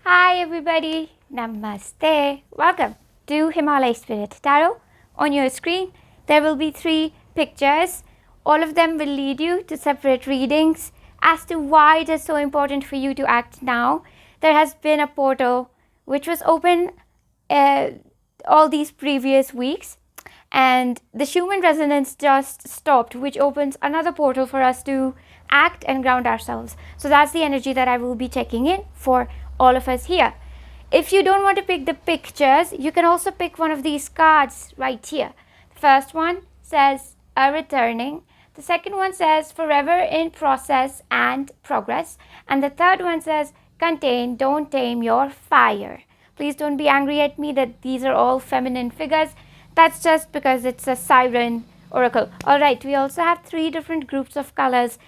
Hi everybody, Namaste. Welcome to Himalaya Spirit Tarot. On your screen, there will be 3 pictures. All of them will lead you to separate readings as to why it is so important for you to act now. There has been a portal which was open all these previous weeks, and the Schumann resonance just stopped, which opens another portal for us to act and ground ourselves. So that's the energy that I will be checking in for all of us here. If you don't want to pick the pictures, you can also pick one of these cards right here. The first one says a returning. The second one says forever in process and progress. And the third one says contain, don't tame your fire. Please don't be angry at me that these are all feminine figures. That's just because it's a siren oracle. Alright, we also have 3 different groups of colors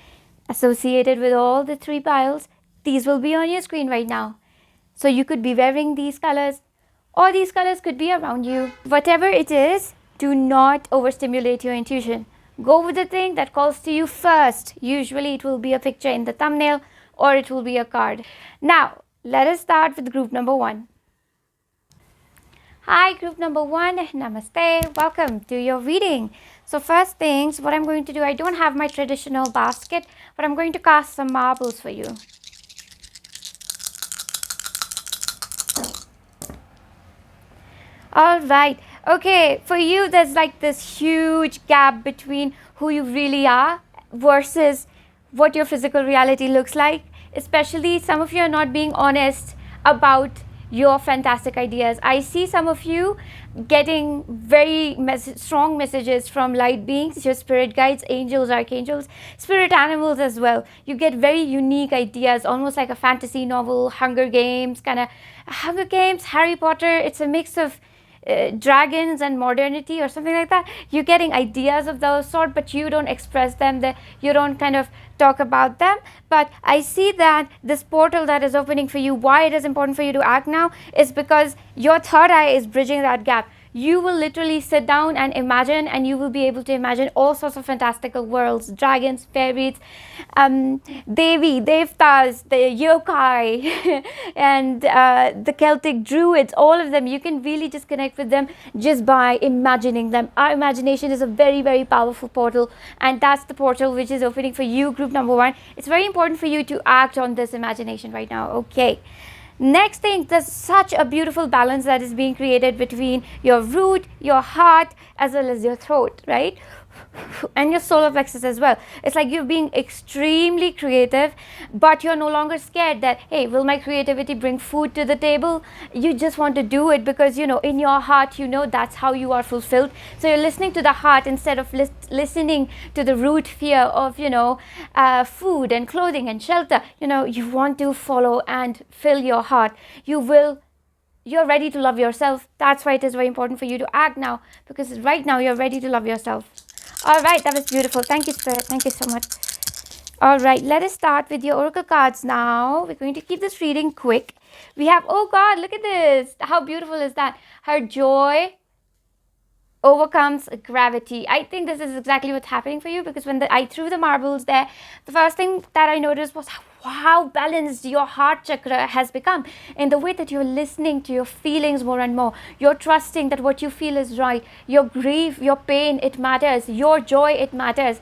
associated with all the 3 piles. These will be on your screen right now. So you could be wearing these colors, or these colors could be around you. Whatever it is, do not overstimulate your intuition. Go with the thing that calls to you first. Usually it will be a picture in the thumbnail or it will be a card. Now, let us start with group number 1. Hi, group number 1. Namaste. Welcome to your reading. So first things, what I'm going to do, I don't have my traditional basket, but I'm going to cast some marbles for you. All right. Okay, for you, there's like this huge gap between who you really are versus what your physical reality looks like. Especially some of you are not being honest about your fantastic ideas. I see some of you getting very strong messages from light beings, your spirit guides, angels, archangels, spirit animals as well. You get very unique ideas, almost like a fantasy novel, Hunger Games, Harry Potter. It's a mix of dragons and modernity or something like that. You're getting ideas of those sort, but you don't express them, you don't kind of talk about them. But I see that this portal that is opening for you, why it is important for you to act now, is because your third eye is bridging that gap. You will literally sit down and imagine, and you will be able to imagine all sorts of fantastical worlds, dragons, fairies, devi, devtas, the yokai, and the Celtic druids, all of them. You can really just connect with them just by imagining them. Our imagination is a very, very powerful portal, and that's the portal which is opening for you, group number 1. It's very important for you to act on this imagination right now. Okay. Next thing, there's such a beautiful balance that is being created between your root, your heart, as well as your throat, right? And your solar plexus as well. It's like you're being extremely creative, but you're no longer scared that, hey, will my creativity bring food to the table? You just want to do it because, in your heart, that's how you are fulfilled. So you're listening to the heart instead of listening to the root fear of, food and clothing and shelter. You want to follow and fill your heart. You're ready to love yourself. That's why it is very important for you to act now, because right now you're ready to love yourself. All right, that was beautiful. Thank you, Spirit. Thank you so much. All right, let us start with your oracle cards now. We're going to keep this reading quick. We have, oh God, look at this. How beautiful is that? Her joy overcomes gravity. I think this is exactly what's happening for you, because when I threw the marbles there, the first thing that I noticed was how balanced your heart chakra has become in the way that you're listening to your feelings more and more. You're trusting that what you feel is right. Your grief, your pain, it matters. Your joy, it matters.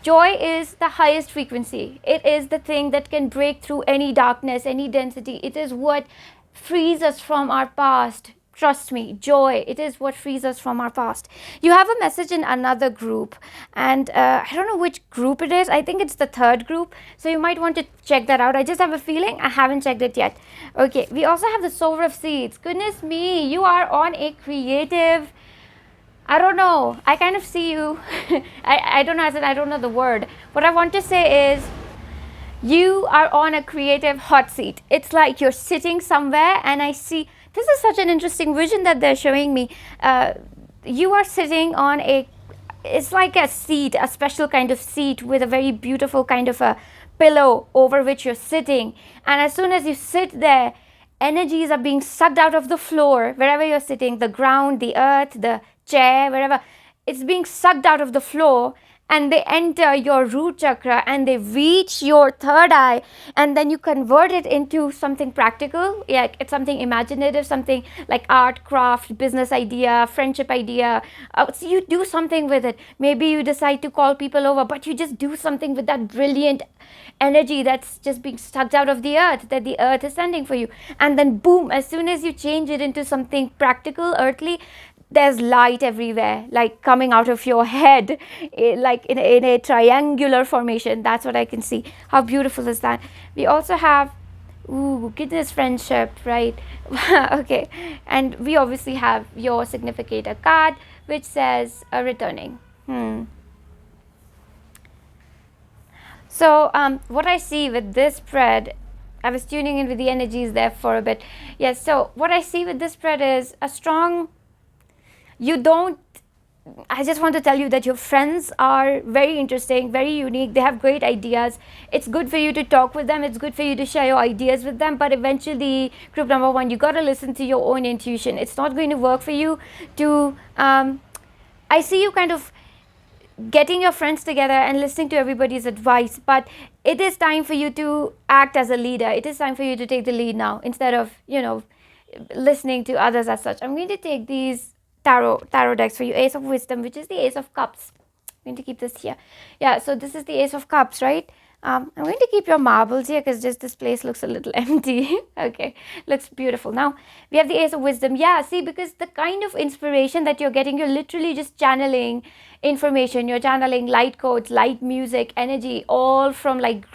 Joy is the highest frequency. It is the thing that can break through any darkness, any density. It is what frees us from our past. Trust me, joy, it is what frees us from our past. You have a message in another group, and I don't know which group it is. I think it's the 3rd group, so you might want to check that out. I just have a feeling. I haven't checked it yet. Okay, we also have the Sower of Seeds. Goodness me, you are on a creative, I don't know, I kind of see you. I don't know, I don't know the word. What I want to say is, you are on a creative hot seat. It's like you're sitting somewhere, and I see, this is such an interesting vision that they're showing me. You are sitting on it's like a seat, a special kind of seat with a very beautiful kind of a pillow over which you're sitting. And as soon as you sit there, energies are being sucked out of the floor, wherever you're sitting, the ground, the earth, the chair, wherever. It's being sucked out of the floor, and they enter your root chakra and they reach your third eye, and then you convert it into something practical. Yeah, it's something imaginative, something like art, craft, business idea, friendship idea. So you do something with it. Maybe you decide to call people over, but you just do something with that brilliant energy that's just being sucked out of the earth, that the earth is sending for you. And then boom, as soon as you change it into something practical, earthly, there's light everywhere, like coming out of your head, like in a triangular formation. That's what I can see. How beautiful is that? We also have, ooh, goodness, friendship, right? Okay. And we obviously have your significator card, which says returning. So what I see with this spread, I was tuning in with the energies there for a bit. Yes, so what I see with this spread is a strong, I just want to tell you that your friends are very interesting, very unique. They have great ideas. It's good for you to talk with them. It's good for you to share your ideas with them. But eventually, group number one, you got to listen to your own intuition. It's not going to work for you to, I see you kind of getting your friends together and listening to everybody's advice, but it is time for you to act as a leader. It is time for you to take the lead now, instead of listening to others as such. I'm going to take these tarot decks for you. Ace of Wisdom, which is the Ace of Cups. I'm going to keep this here. Yeah, so this is the Ace of Cups, right? I'm going to keep your marbles here because just this place looks a little empty. Okay, looks beautiful. Now we have the Ace of Wisdom. Yeah, see, because the kind of inspiration that you're getting, you're literally just channeling information. You're channeling light codes, light music, energy, all from like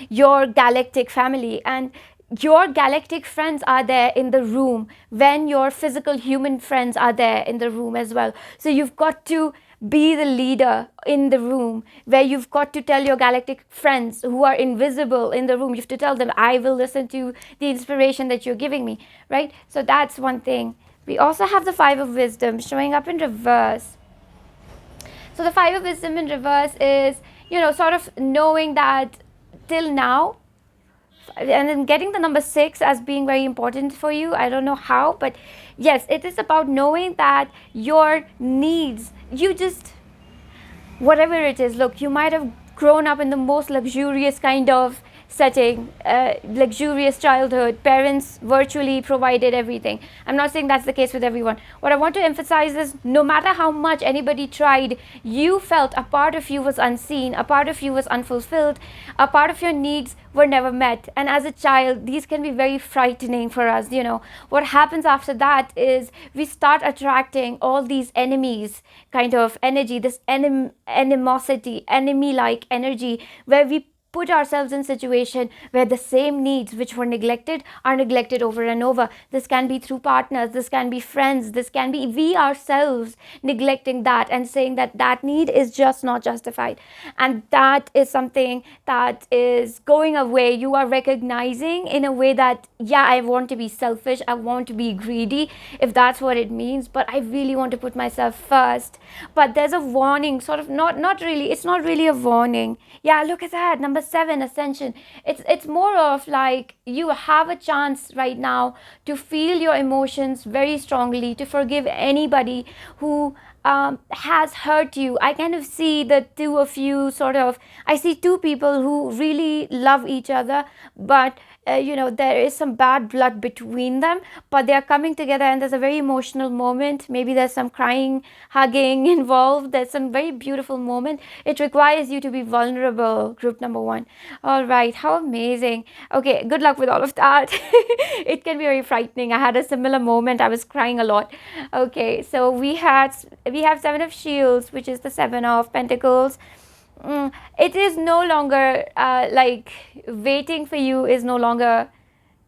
your galactic family. And your galactic friends are there in the room when your physical human friends are there in the room as well. So you've got to be the leader in the room, where you've got to tell your galactic friends who are invisible in the room, you have to tell them, I will listen to the inspiration that you're giving me, right? So that's one thing. We also have the Five of Wisdom showing up in reverse. So the Five of Wisdom in reverse is, sort of knowing that till now, and then getting the number 6 as being very important for you. I don't know how, but yes, it is about knowing that your needs, whatever it is, look, you might have grown up in the most luxurious kind of setting, luxurious childhood, parents virtually provided everything. I'm not saying that's the case with everyone. What I want to emphasize is, no matter how much anybody tried, you felt a part of you was unseen, a part of you was unfulfilled, a part of your needs were never met. And as a child, these can be very frightening for us. What happens after that is we start attracting all these enemies kind of energy, this animosity, enemy-like energy, where we put ourselves in a situation where the same needs which were neglected are neglected over and over. This can be through partners, this can be friends, this can be we ourselves neglecting that and saying that that need is just not justified. And that is something that is going away. You are recognizing in a way that, yeah, I want to be selfish, I want to be greedy, if that's what it means, but I really want to put myself first. But there's a warning, sort of, not really, it's not really a warning. Yeah, look at that, number 7, Ascension. It's more of like, you have a chance right now to feel your emotions very strongly, to forgive anybody who has hurt you. I kind of see the two of you I see two people who really love each other, but there is some bad blood between them, but they are coming together and there's a very emotional moment. Maybe there's some crying, hugging involved. There's some very beautiful moment. It requires you to be vulnerable, group number 1. All right, how amazing. Okay, good luck with all of that. It can be very frightening. I had a similar moment. I was crying a lot. Okay, so we have 7 of Shields, which is the 7 of Pentacles. It is no longer like waiting for you is no longer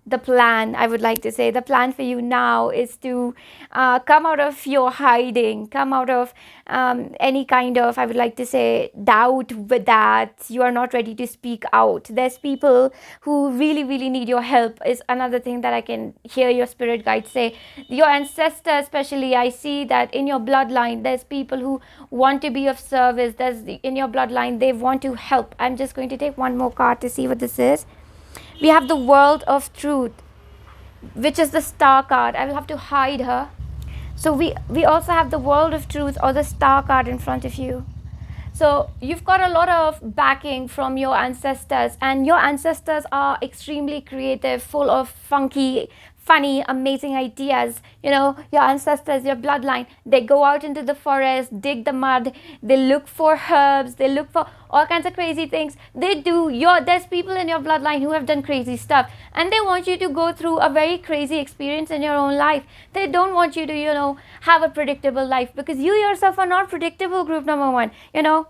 the plan. I would like to say the plan for you now is to come out of your hiding, come out of any kind of, I would like to say, doubt with that you are not ready to speak out. There's people who really need your help, is another thing that I can hear your spirit guide say. Your ancestor especially, I see that in your bloodline there's people who want to be of service. In your bloodline they want to help. I'm just going to take one more card to see what this is. We have the World of Truth, which is the Star card. I will have to hide her. So we also have the World of Truth or the Star card in front of you. So you've got a lot of backing from your ancestors, and your ancestors are extremely creative, full of funky, funny, amazing ideas. You know, your ancestors, your bloodline, they go out into the forest, dig the mud, they look for herbs, they look for all kinds of crazy things. They do. There's people in your bloodline who have done crazy stuff, and they want you to go through a very crazy experience in your own life. They don't want you to, have a predictable life, because you yourself are not predictable, group number one.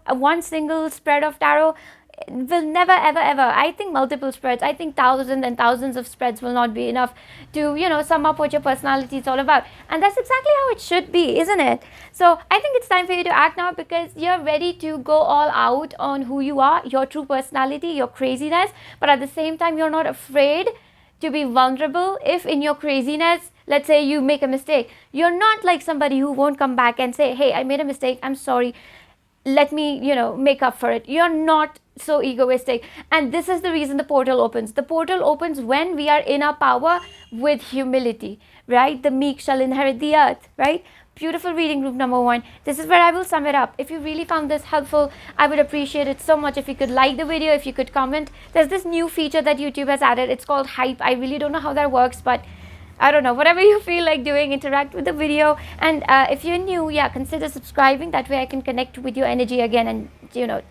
One single spread of tarot will never ever, I think multiple spreads, I think thousands and thousands of spreads will not be enough to sum up what your personality is all about. And that's exactly how it should be, isn't it? So I think it's time for you to act now, because you're ready to go all out on who you are, your true personality, your craziness. But at the same time, you're not afraid to be vulnerable. If in your craziness, let's say you make a mistake, you're not like somebody who won't come back and say, hey, I made a mistake, I'm sorry, let me make up for it. You're not so egoistic. And this is the reason the portal opens. The portal opens when we are in our power with humility, right? The meek shall inherit the earth, right? Beautiful reading, group number one. This is where I will sum it up. If you really found this helpful, I would appreciate it so much if you could like the video, if you could comment. There's this new feature that YouTube has added. It's called hype. I really don't know how that works, but I don't know, whatever you feel like doing, interact with the video. And if you're new, consider subscribing. That way I can connect with your energy again and,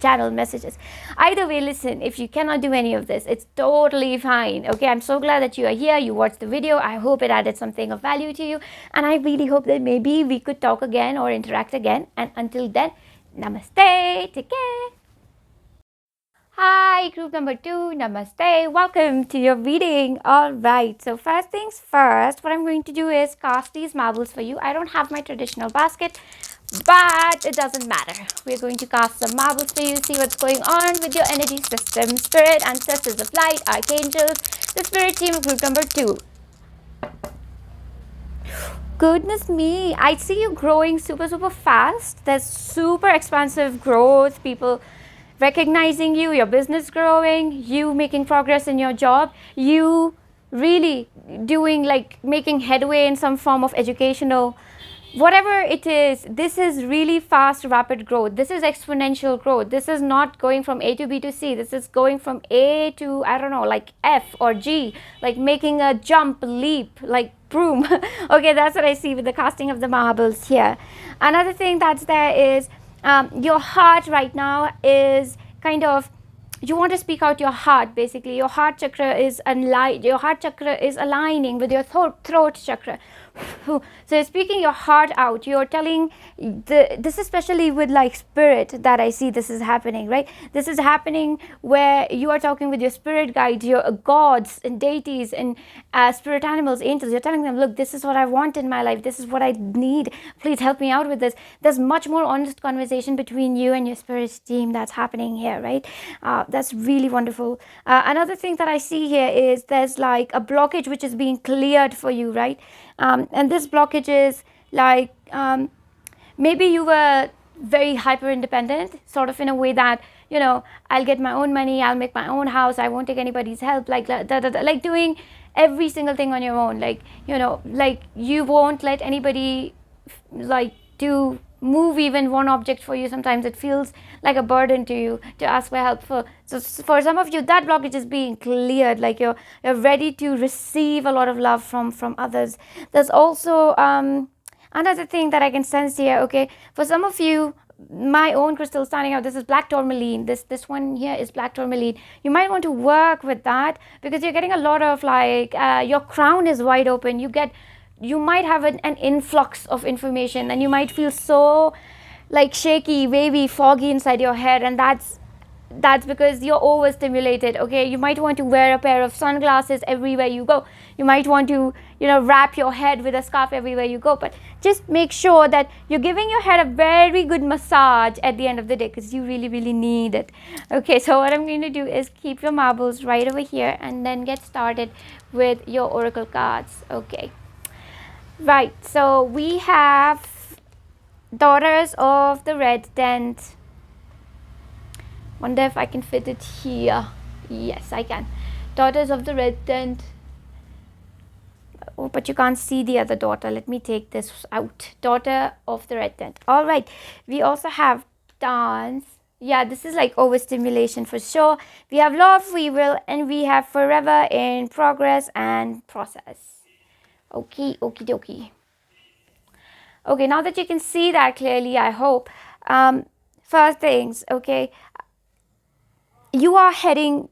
channel messages. Either way, listen, if you cannot do any of this, it's totally fine. Okay, I'm so glad that you are here. You watched the video. I hope it added something of value to you. And I really hope that maybe we could talk again or interact again. And until then, namaste. Take care. Hi, group number two, namaste. Welcome to your reading. All right, so first things first, what I'm going to do is cast these marbles for you. I don't have my traditional basket, but it doesn't matter. We're going to cast some marbles for you, see what's going on with your energy system, spirit, ancestors of light, archangels, the spirit team of group number two. Goodness me, I see you growing super fast. There's super expansive growth, people recognizing you, your business growing, you making progress in your job, you really doing making headway in some form of educational, whatever it is. This is really fast, rapid growth. This is exponential growth. This is not going from A to B to C. This is going from A to, I don't know, like F or G, like making a jump, leap, like broom. Okay, that's what I see with the casting of the marbles here. Another thing that's there is your heart right now is kind of, you want to speak out your heart. Basically, your heart chakra is aligning with your throat chakra. So you're speaking your heart out. You're telling this, especially with spirit, that I see this is happening, right? This is happening where you are talking with your spirit guides, your gods and deities and spirit animals, angels. You're telling them, look, this is what I want in my life. This is what I need. Please help me out with this. There's much more honest conversation between you and your spirit team that's happening here, right? That's really wonderful. Another thing that I see here is there's a blockage which is being cleared for you, right? And this blockage is maybe you were very hyper independent, sort of in a way that, I'll get my own money, I'll make my own house, I won't take anybody's help, like doing every single thing on your own, you won't let anybody move even one object for you. Sometimes it feels like a burden to you to ask for help. So for some of you, that blockage is being cleared, you're ready to receive a lot of love from others. There's also another thing that I can sense here. Okay, for some of you, my own crystal standing out, this is black tourmaline. This one here is black tourmaline. You might want to work with that, because you're getting a lot of your crown is wide open. You might have an influx of information, and you might feel so shaky, wavy, foggy inside your head, and that's because you're overstimulated. Okay, you might want to wear a pair of sunglasses everywhere you go. You might want to wrap your head with a scarf everywhere you go, but just make sure that you're giving your head a very good massage at the end of the day, because you really need it. Okay, so what I'm going to do is keep your marbles right over here and then get started with your oracle cards. Okay, right, so we have Daughters of the Red Tent. Wonder if I can fit it here. Yes, I can. Daughters of the Red Tent. Oh, but you can't see the other daughter. Let me take this out. Daughter of the Red Tent. All right. We also have Dance. Yeah, this is like overstimulation for sure. We have law of free will, and we have forever in progress and process. Okay, okie dokie. Okay, now that you can see that clearly, I hope. First things, okay, you are heading,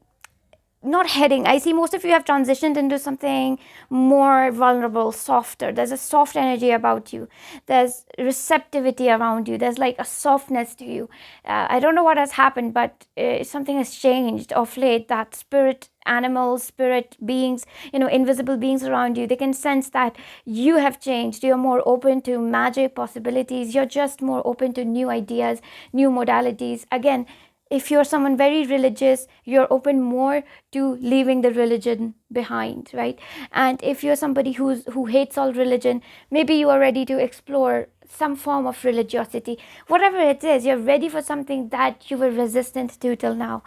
not heading, I see most of you have transitioned into something more vulnerable, softer. There's a soft energy about you, there's receptivity around you, there's like a softness to you. I don't know what has happened, but something has changed of late. That spirit animals, spirit beings, invisible beings around you, they can sense that you have changed. You're more open to magic possibilities, you're just more open to new ideas, new modalities. Again, if you're someone very religious, you're open more to leaving the religion behind, right? And if you're somebody who hates all religion, maybe you are ready to explore some form of religiosity. Whatever it is, you're ready for something that you were resistant to till now.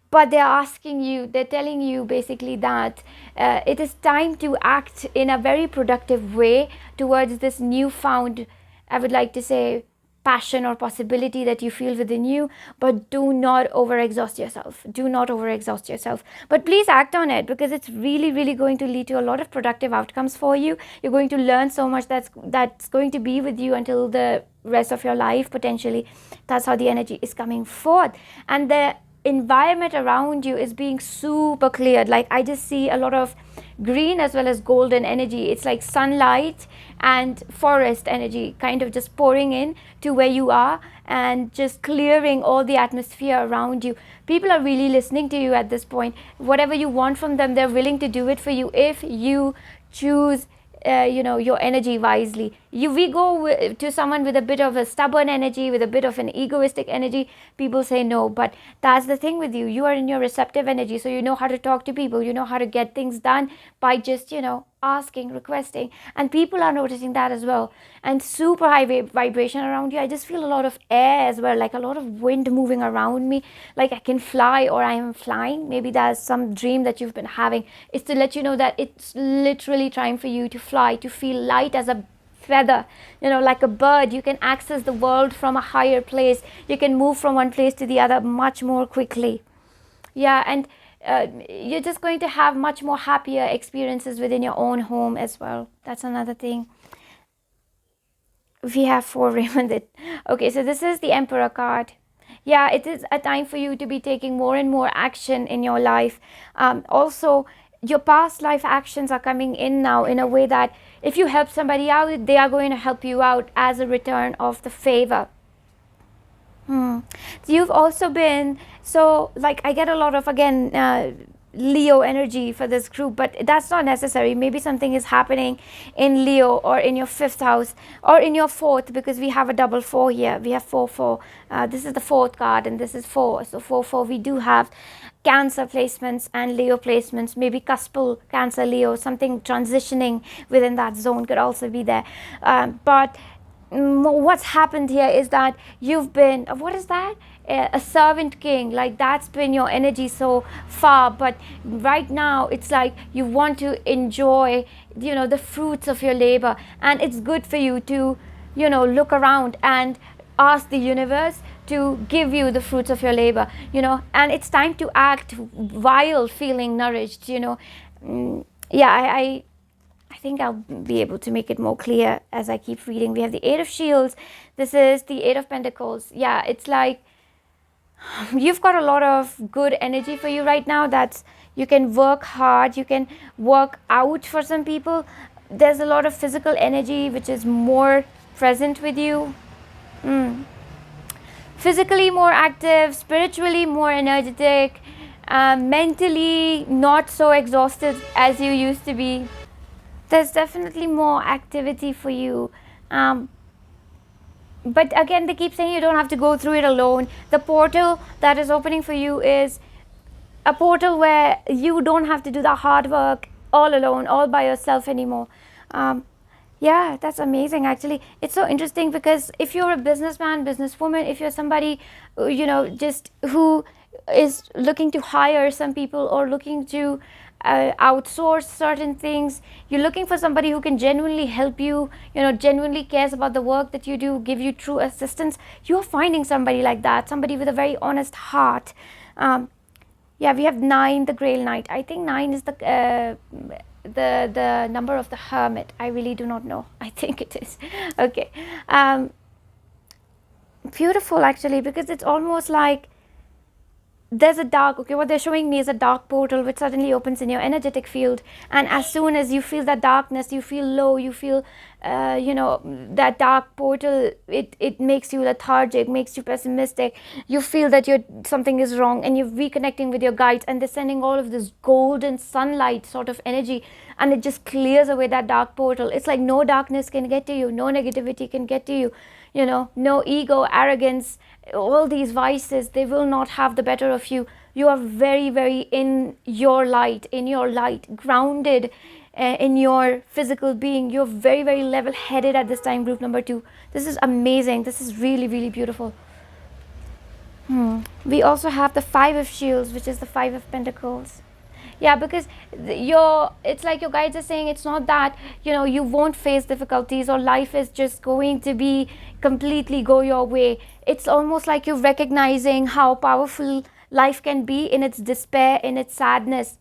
But they're telling you basically that it is time to act in a very productive way towards this newfound, I would like to say, passion or possibility that you feel within you. But do not overexhaust yourself. Do not overexhaust yourself. But please act on it, because it's really, really going to lead to a lot of productive outcomes for you. You're going to learn so much that's going to be with you until the rest of your life, potentially. That's how the energy is coming forth. And the environment around you is being super cleared. Like, I just see a lot of green as well as golden energy. It's like sunlight and forest energy kind of just pouring in to where you are and just clearing all the atmosphere around you. People are really listening to you at this point. Whatever you want from them, they're willing to do it for you if you choose your energy wisely. We go to someone with a bit of a stubborn energy, with a bit of an egoistic energy, people say no. But that's the thing with you. You are in your receptive energy, so you know how to talk to people. You know how to get things done by just, asking, requesting. And people are noticing that as well. And super high vibration around you. I just feel a lot of air as well, like a lot of wind moving around me, like I can fly or I am flying. Maybe that's some dream that you've been having. It's to let you know that it's literally time for you to fly, to feel light as a feather, like a bird. You can access the world from a higher place. You can move from one place to the other much more quickly. Yeah, and you're just going to have much more happier experiences within your own home as well. That's another thing. We have 4 Raymond. Okay, so this is the Emperor card. Yeah, it is a time for you to be taking more and more action in your life. Also, your past life actions are coming in now in a way that if you help somebody out, they are going to help you out as a return of the favor. So you've also been, so like I get a lot of, again, Leo energy for this group, but that's not necessary. Maybe something is happening in Leo or in your 5th house or in your 4th, because we have a double 4 here. We have 4 4. This is the 4th card and this is 4. So 4 4, we do have Cancer placements and Leo placements. Maybe cuspal Cancer Leo, something transitioning within that zone could also be there. But what's happened here is that you've been, what is that, a servant king, like that's been your energy so far. But right now it's like you want to enjoy the fruits of your labor, and it's good for you to look around and ask the universe to give you the fruits of your labor, and it's time to act while feeling nourished. I think I'll be able to make it more clear as I keep reading. We have the 8 of Shields. This is the 8 of Pentacles. Yeah, it's like you've got a lot of good energy for you right now. That's, you can work hard, you can work out for some people. There's a lot of physical energy which is more present with you. Physically more active, spiritually more energetic, mentally not so exhausted as you used to be. There's definitely more activity for you. But again, they keep saying you don't have to go through it alone. The portal that is opening for you is a portal where you don't have to do the hard work all alone, all by yourself anymore. Yeah, that's amazing actually. It's so interesting because if you're a businessman, businesswoman, if you're somebody, just who is looking to hire some people or looking to outsource certain things. You're looking for somebody who can genuinely help you, genuinely cares about the work that you do, give you true assistance. You're finding somebody like that, somebody with a very honest heart. Yeah, we have 9, the Grail Knight. I think 9 is the number of the Hermit. I really do not know. I think it is. Okay. Beautiful, actually, because it's almost like there's a dark, okay, what they're showing me is a dark portal which suddenly opens in your energetic field, and as soon as you feel that darkness, you feel low, you feel that dark portal, it makes you lethargic, makes you pessimistic, you feel that something is wrong, and you're reconnecting with your guides, and they're sending all of this golden sunlight sort of energy, and it just clears away that dark portal. It's like no darkness can get to you, no negativity can get to you, no ego, arrogance, all these vices, they will not have the better of you. You are very, very in your light, grounded in your physical being. You're very, very level-headed at this time, group number 2. This is amazing. This is really, really beautiful. We also have the 5 of Shields, which is the 5 of Pentacles. Yeah, because it's like your guides are saying, it's not that you won't face difficulties or life is just going to be completely go your way. It's almost like you're recognizing how powerful life can be in its despair, in its sadness.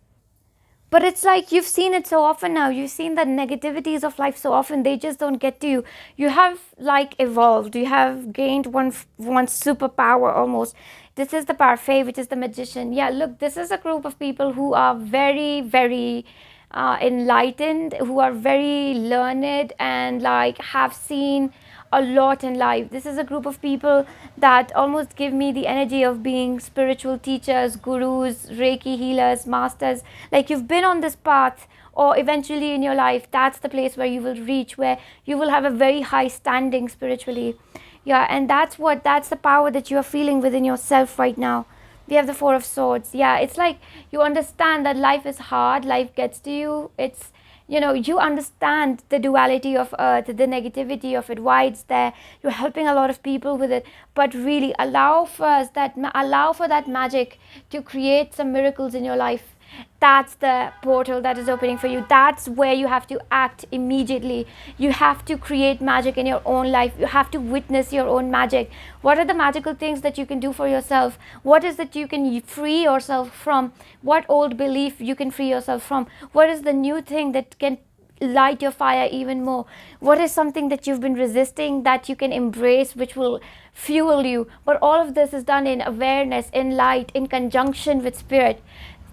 But it's like you've seen it so often now. You've seen the negativities of life so often, they just don't get to you. You have like evolved. You have gained one superpower almost. This is the Parfait, which is the Magician. Yeah, look, this is a group of people who are very, very enlightened, who are very learned, and like have seen a lot in life. This is a group of people that almost give me the energy of being spiritual teachers, gurus, Reiki healers, masters. Like you've been on this path, or eventually in your life, that's the place where you will reach, where you will have a very high standing spiritually. Yeah, and that's the power that you are feeling within yourself right now. We have the 4 of Swords. Yeah, it's like you understand that life is hard, life gets to you. It's you understand the duality of earth, the negativity of it, why it's there. You're helping a lot of people with it, but really allow for that magic to create some miracles in your life. That's the portal that is opening for you. That's where you have to act immediately. You have to create magic in your own life. You have to witness your own magic. What are the magical things that you can do for yourself? What is that you can free yourself from? What old belief you can free yourself from? What is the new thing that can light your fire even more? What is something that you've been resisting that you can embrace, which will fuel you? But all of this is done in awareness, in light, in conjunction with spirit.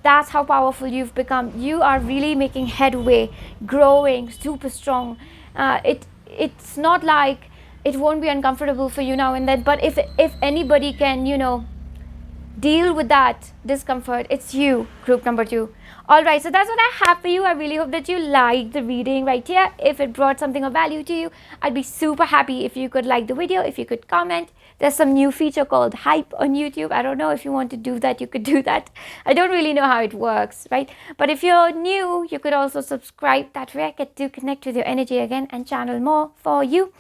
That's how powerful you've become. You are really making headway, growing, super strong. It's not like it won't be uncomfortable for you now and then, but if anybody can, deal with that discomfort, it's you, group number 2. Alright, so that's what I have for you. I really hope that you liked the reading right here. If it brought something of value to you, I'd be super happy if you could like the video, if you could comment. There's some new feature called Hype on YouTube. I don't know if you want to do that, you could do that. I don't really know how it works, right? But if you're new, you could also subscribe. That way I get to connect with your energy again and channel more for you.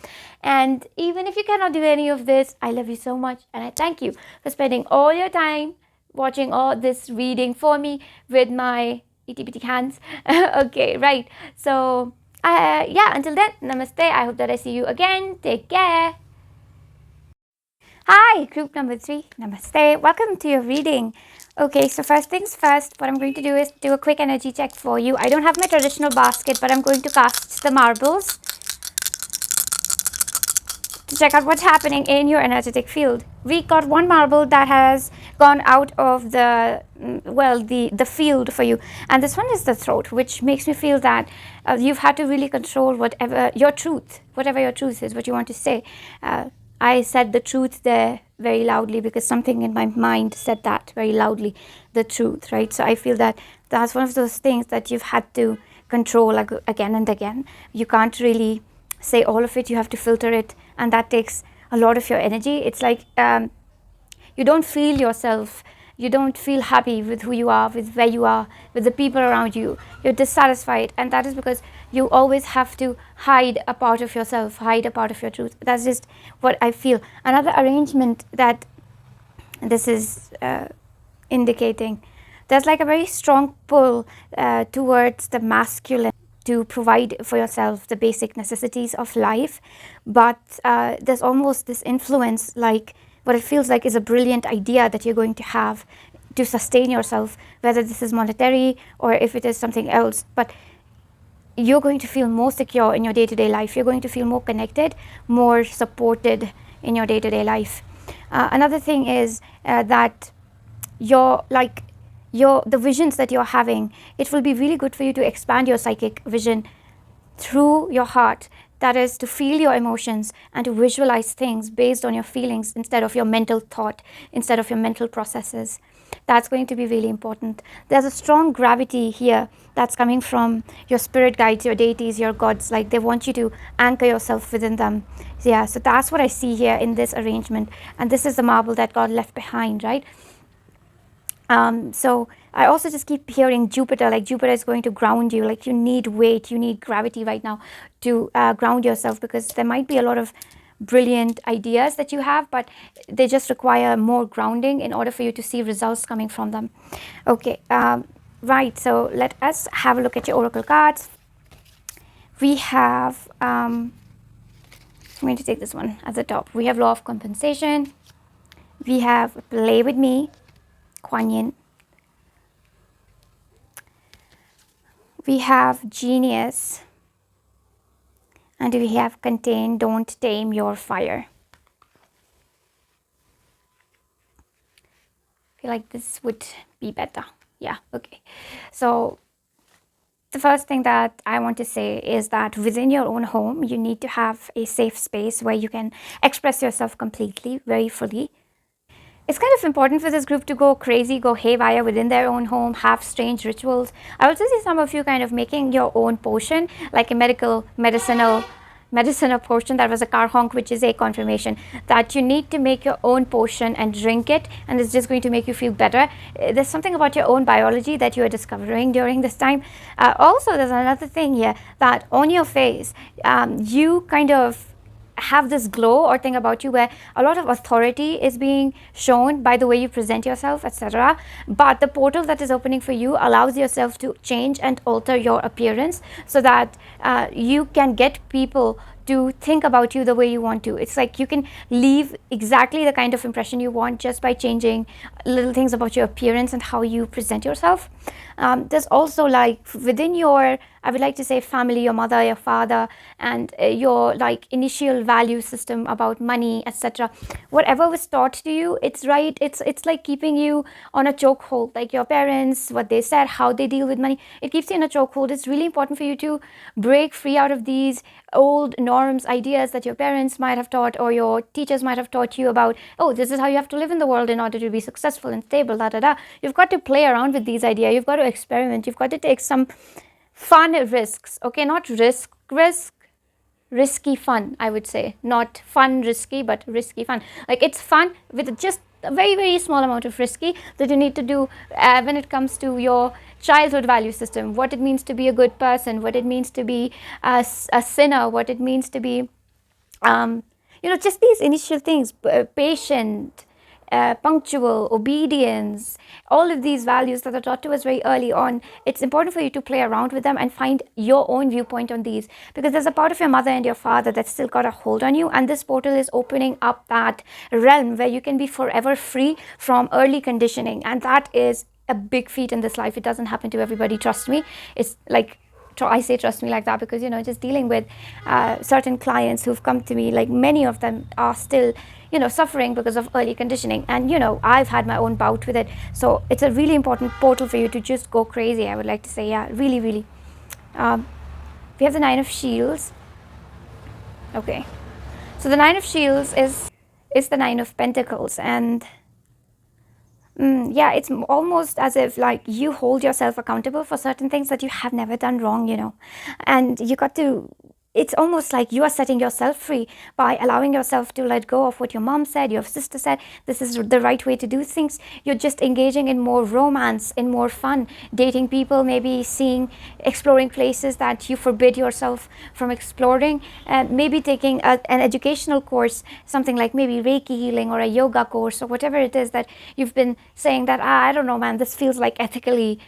And even if you cannot do any of this, I love you so much, and I thank you for spending all your time watching all this reading for me with my itty bitty hands. Okay, right. So yeah, until then, namaste. I hope that I see you again. Take care. Hi, group number 3. Namaste. Welcome to your reading. Okay, so first things first, what I'm going to do is do a quick energy check for you. I don't have my traditional basket, but I'm going to cast the marbles to check out what's happening in your energetic field. We got one marble that has gone out of the field for you, and this one is the throat, which makes me feel that you've had to really control whatever your truth is, what you want to say. I said the truth there very loudly because something in my mind said that very loudly, the truth, right? So I feel that that's one of those things that you've had to control again and again. You can't really say all of it, you have to filter it, and that takes a lot of your energy. It's like you don't feel yourself, you don't feel happy with who you are, with where you are, with the people around you. You're dissatisfied, and that is because you always have to hide a part of yourself, hide a part of your truth. That's just what I feel. Another arrangement that this is indicating there's like a very strong pull towards the masculine to provide for yourself the basic necessities of life, but there's almost this influence, like what it feels like is a brilliant idea that you're going to have to sustain yourself, whether this is monetary or if it is something else. But you're going to feel more secure in your day-to-day life. You're going to feel more connected, more supported in your day-to-day life. Another thing is that the visions that you're having, it will be really good for you to expand your psychic vision through your heart. That is, to feel your emotions and to visualize things based on your feelings instead of your mental thought, instead of your mental processes. That's going to be really important. There's a strong gravity here that's coming from your spirit guides, your deities, your gods. Like, they want you to anchor yourself within them. Yeah, so that's what I see here in this arrangement. And this is the marble that God left behind, right? So I also just keep hearing Jupiter, like Jupiter is going to ground you. Like, you need weight, you need gravity right now to ground yourself, because there might be a lot of brilliant ideas that you have, but they just require more grounding in order for you to see results coming from them. Okay, right, so let us have a look at your oracle cards. We have, I'm going to take this one at the top. We have law of compensation. We have play with me, Kuan Yin. We have genius. And we have contain, don't tame your fire. I feel like this would be better. Yeah, okay. So the first thing that I want to say is that within your own home, you need to have a safe space where you can express yourself completely, very fully. It's kind of important for this group to go crazy, go haywire within their own home, have strange rituals. I also see some of you kind of making your own potion, like a medicinal potion. That was a car honk, which is a confirmation that you need to make your own potion and drink it, and it's just going to make you feel better. There's something about your own biology that you are discovering during this time. Also, there's another thing here, that on your face, you kind of have this glow or thing about you where a lot of authority is being shown by the way you present yourself, etc. But the portal that is opening for you allows yourself to change and alter your appearance so that you can get people to think about you the way you want to. It's like you can leave exactly the kind of impression you want just by changing little things about your appearance and how you present yourself. There's also, like, within your, I would like to say, family, your mother, your father, and your like initial value system about money, etc. Whatever was taught to you, it's right. It's like keeping you on a chokehold. Like your parents, what they said, how they deal with money, it keeps you in a chokehold. It's really important for you to break free out of these old norms, ideas that your parents might have taught or your teachers might have taught you about. Oh, this is how you have to live in the world in order to be successful and stable. You've got to play around with these ideas. You've got to experiment. You've got to take some fun risks. Okay, not risky fun, I would say. Not fun risky, but risky fun. Like, it's fun with just a very, very small amount of risky that you need to do when it comes to your childhood value system, what it means to be a good person, what it means to be a sinner, what it means to be, just these initial things, patient, punctual, obedience, all of these values that are taught to us very early on. It's important for you to play around with them and find your own viewpoint on these, because there's a part of your mother and your father that's still got a hold on you, and this portal is opening up that realm where you can be forever free from early conditioning, and that is a big feat in this life. It doesn't happen to everybody, trust me. It's like, I say trust me like that because, just dealing with certain clients who've come to me, like many of them are still, suffering because of early conditioning. And, I've had my own bout with it. So it's a really important portal for you to just go crazy, I would like to say. Yeah, really, really. We have the Nine of Shields. Okay. So the Nine of Shields is the Nine of Pentacles. And it's almost as if, like, you hold yourself accountable for certain things that you have never done wrong, and you got to it's almost like you are setting yourself free by allowing yourself to let go of what your mom said, your sister said. This is the right way to do things. You're just engaging in more romance, in more fun, dating people, maybe exploring places that you forbid yourself from exploring, maybe taking an educational course, something like maybe Reiki healing or a yoga course or whatever it is that you've been saying that, I don't know, man, this feels like ethically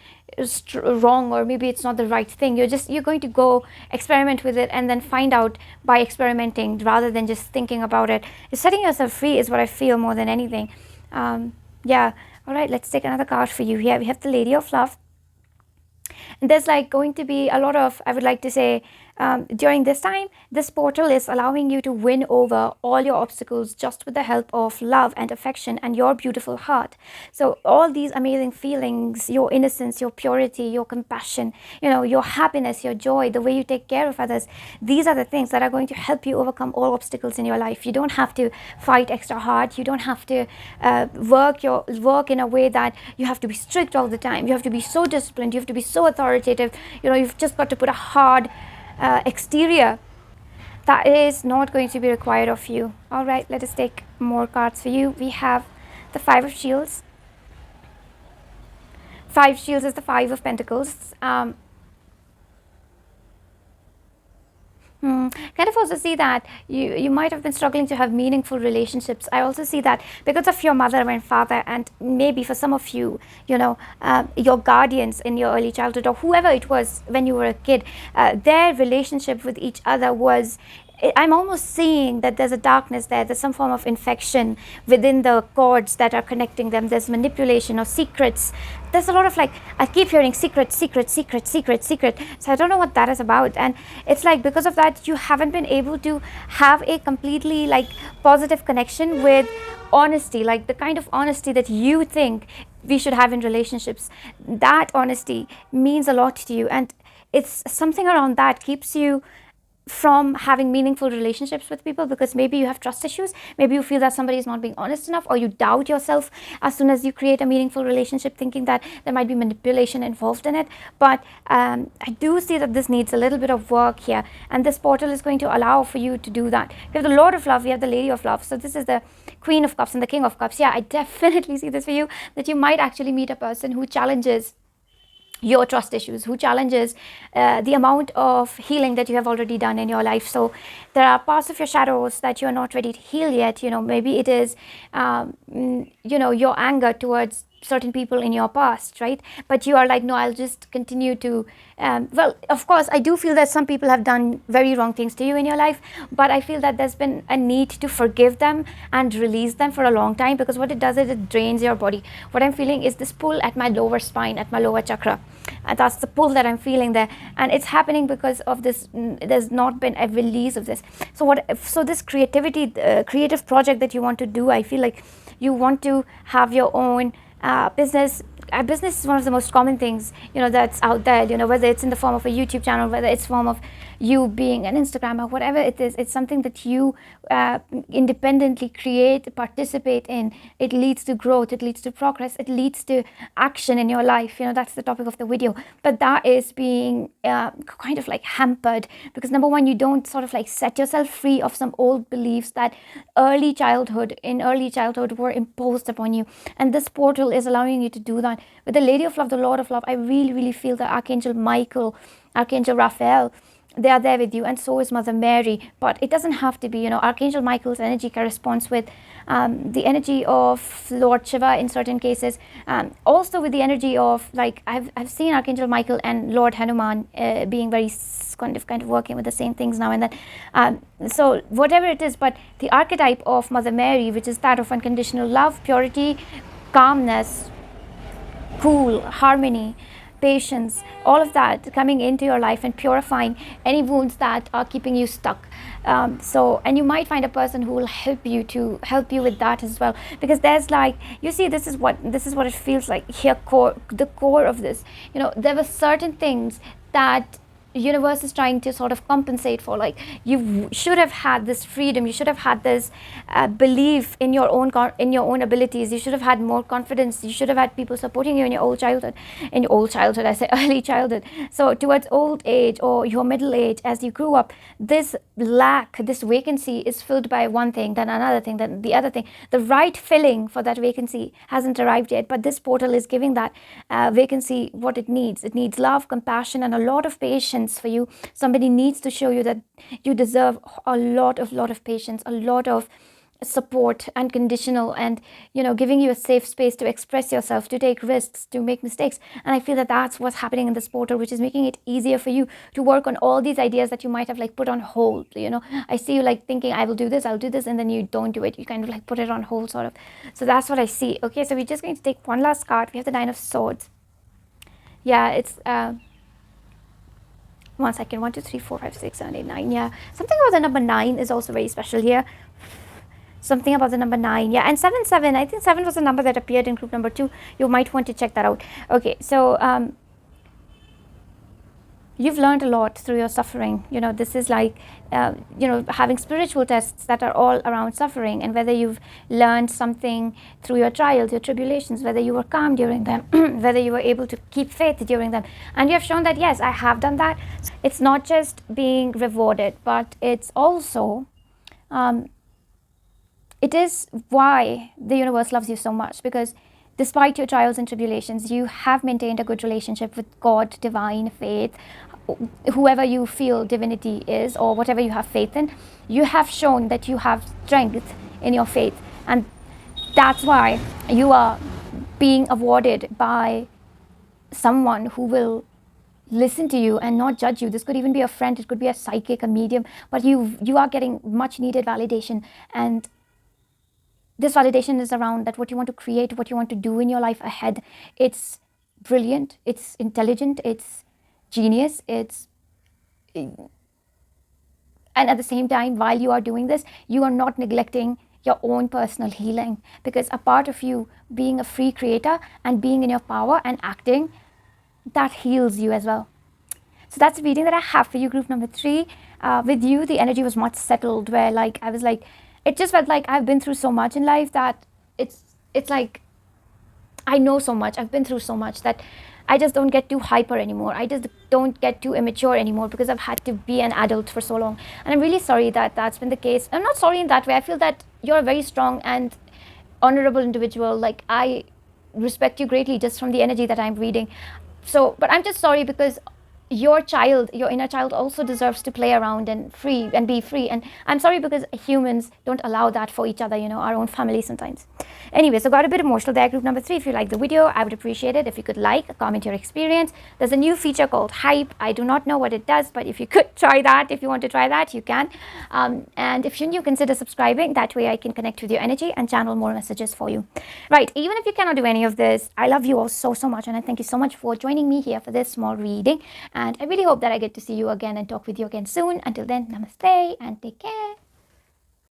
wrong, or maybe it's not the right thing. You're going to go experiment with it and then find out by experimenting rather than just thinking about it. Setting yourself free is what I feel more than anything. Yeah. All right, let's take another card for you here. We have the Lady of Love. And there's like going to be a lot of, I would like to say, during this time, this portal is allowing you to win over all your obstacles just with the help of love and affection and your beautiful heart. So all these amazing feelings, your innocence, your purity, your compassion, your happiness, your joy, the way you take care of others, these are the things that are going to help you overcome all obstacles in your life. You don't have to fight extra hard. You don't have to work in a way that you have to be strict all the time. You have to be so disciplined. You have to be so authoritative. You've just got to put a hard exterior. That is not going to be required of you. All right, let us take more cards for you. We have the Five of Shields. Five Shields is the Five of Pentacles. Kind of also see that you might have been struggling to have meaningful relationships. I also see that because of your mother and father, and maybe for some of you, your guardians in your early childhood, or whoever it was when you were a kid, their relationship with each other was, I'm almost seeing that there's a darkness there. There's some form of infection within the cords that are connecting them. There's manipulation or secrets. There's a lot of I keep hearing secret. So I don't know what that is about. And it's like because of that, you haven't been able to have a completely positive connection with honesty, like the kind of honesty that you think we should have in relationships. That honesty means a lot to you. And it's something around that keeps you from having meaningful relationships with people, because maybe you have trust issues, maybe you feel that somebody is not being honest enough, or you doubt yourself as soon as you create a meaningful relationship, thinking that there might be manipulation involved in it. But I do see that this needs a little bit of work here, and this portal is going to allow for you to do that. We have the Lord of Love, we have the Lady of Love, so this is the Queen of Cups and the King of Cups. Yeah, I definitely see this for you, that you might actually meet a person who challenges your trust issues, who challenges the amount of healing that you have already done in your life. So there are parts of your shadows that you're not ready to heal yet. Maybe it is your anger towards certain people in your past, right? But you are like, no, I'll just continue to well, of course, I do feel that some people have done very wrong things to you in your life, but I feel that there's been a need to forgive them and release them for a long time, because what it does is it drains your body. What I'm feeling is this pull at my lower spine, at my lower chakra, and that's the pull that I'm feeling there, and it's happening because of this. There's not been a release of this. So this creativity, creative project that you want to do, I feel like you want to have your own business. Business is one of the most common things that's out there, whether it's in the form of a YouTube channel, whether it's form of you being an Instagrammer, whatever it is. It's something that you independently create, participate in. It leads to growth, it leads to progress, it leads to action in your life. That's the topic of the video, but that is being kind of hampered, because number one, you don't sort of set yourself free of some old beliefs that in early childhood were imposed upon you, and this portal is allowing you to do that. With the Lady of Love, the Lord of Love, I really, really feel that Archangel Michael, Archangel Raphael, they are there with you, and so is Mother Mary. But it doesn't have to be. Archangel Michael's energy corresponds with the energy of Lord Shiva in certain cases, also with the energy of I've seen Archangel Michael and Lord Hanuman being very kind of working with the same things now and then. So whatever it is, but the archetype of Mother Mary, which is that of unconditional love, purity, calmness, cool, harmony, patience, all of that coming into your life and purifying any wounds that are keeping you stuck. And you might find a person who will help you with that as well, because there's this is what it feels like here. The core of this, there were certain things that universe is trying to sort of compensate for, like, you should have had this freedom, you should have had this belief in your own abilities, you should have had more confidence, you should have had people supporting you in your old childhood, I say early childhood. So towards old age or your middle age, as you grew up, this lack, this vacancy is filled by one thing, then another thing, then the other thing. The right filling for that vacancy hasn't arrived yet, but this portal is giving that vacancy what it needs. It needs love, compassion, and a lot of patience for you. Somebody needs to show you that you deserve a lot of patience, a lot of support, unconditional, and giving you a safe space to express yourself, to take risks, to make mistakes. And I feel that that's what's happening in this portal, which is making it easier for you to work on all these ideas that you might have like put on hold. I see you like thinking, I'll do this, and then you don't do it. You kind of like put it on hold, sort of. So that's what I see. Okay, so we're just going to take one last card. We have the Nine of Swords. Yeah, it's 1 second, 1 2 3 4 5 6 7 8 9. Yeah, something about the number 9 is also very special here. Something about the number 9. Yeah, and 7. I think 7 was a number that appeared in group number 2. You might want to check that out. Okay, so you've learned a lot through your suffering. This is like having spiritual tests that are all around suffering, and whether you've learned something through your trials, your tribulations, whether you were calm during them, whether you were able to keep faith during them, and you have shown that yes, I have done that. It's not just being rewarded, but it's also it is why the universe loves you so much, because despite your trials and tribulations, you have maintained a good relationship with God, divine, faith, whoever you feel divinity is, or whatever you have faith in. You have shown that you have strength in your faith, and that's why you are being awarded by someone who will listen to you and not judge you. This could even be a friend, it could be a psychic, a medium, but you are getting much needed validation. And this validation is around that what you want to create, what you want to do in your life ahead. It's brilliant, it's intelligent, it's genius, and at the same time, while you are doing this, you are not neglecting your own personal healing, because a part of you being a free creator and being in your power and acting, that heals you as well. So that's the reading that I have for you, group number 3. With you, the energy was much settled, where like I was like, it just felt like I've been through so much in life that it's like I know so much, I've been through so much that I just don't get too hyper anymore. I just don't get too immature anymore, because I've had to be an adult for so long. And I'm really sorry that that's been the case. I'm not sorry in that way. I feel that you're a very strong and honorable individual. Like, I respect you greatly just from the energy that I'm reading. So, but I'm just sorry because your inner child also deserves to play around and be free. And I'm sorry because humans don't allow that for each other, our own family sometimes. Anyway, so got a bit emotional there, group number 3. If you like the video, I would appreciate it if you could comment your experience. There's a new feature called Hype. I do not know what it does, but if you could try that, if you want to try that, you can. And if you're new, consider subscribing. That way I can connect with your energy and channel more messages for you. Right, even if you cannot do any of this, I love you all so much, and I thank you so much for joining me here for this small reading. And I really hope that I get to see you again and talk with you again soon. Until then, namaste and take care.